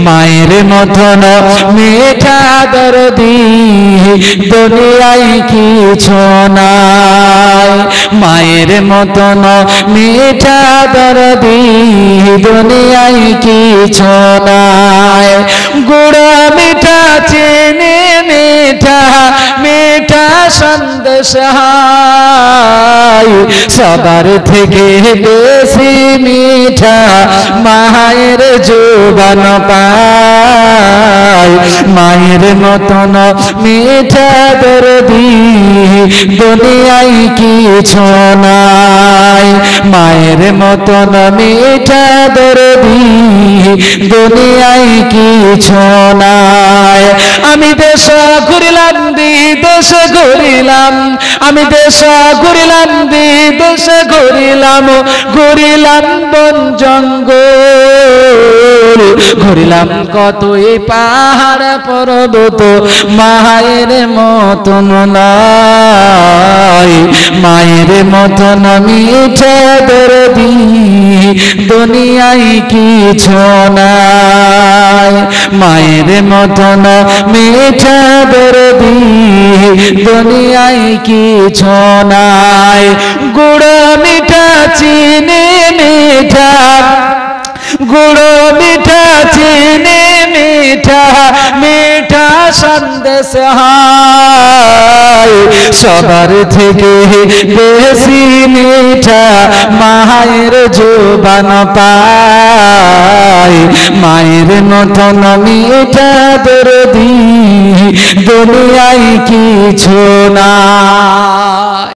মায়ের মতন মিঠা দরদি দুনিয়ায় কিছু নাই। মায়ের মতন মিঠা দরদি দুনিয়ায় কিছু নাই। গুড়া মিঠা চিনি মিঠা মিঠা সন্দেশ সবার থেকে বেশি মিঠা মায়ের জোবান পায়। মায়ের মতন মিঠা দরদি দুনিয়ায় কিছু নাই। মায়ের মতন মিঠা দরদি দুনিয়ায় কিছু নাই। আমি দেশ ঘুরিলাম বিদেশ ঘুরিলাম, আমি দেশ ঘুরিলাম বিদেশ ঘুরিলাম, ঘুরিলাম বন জঙ্গল, ঘুরিলাম কতই পাহাড় পর্বত, মায়ের মতন নাই। মায়ের মতন মিঠা দরদি দুনিয়ায় কিছু নাই। মায়ের মতন মিঠা দরদি দুনিয়ায় কিছু নাই। গুড় মিঠা চিনি মিঠা, গুড় মিঠা চিনি মিঠা মিঠা সন্দেশ সবার থেকে বেশি মিঠা মায়ের জোবান পায়। মায়ের মতন মিঠা দরদি দুনিয়ায় কিছু না।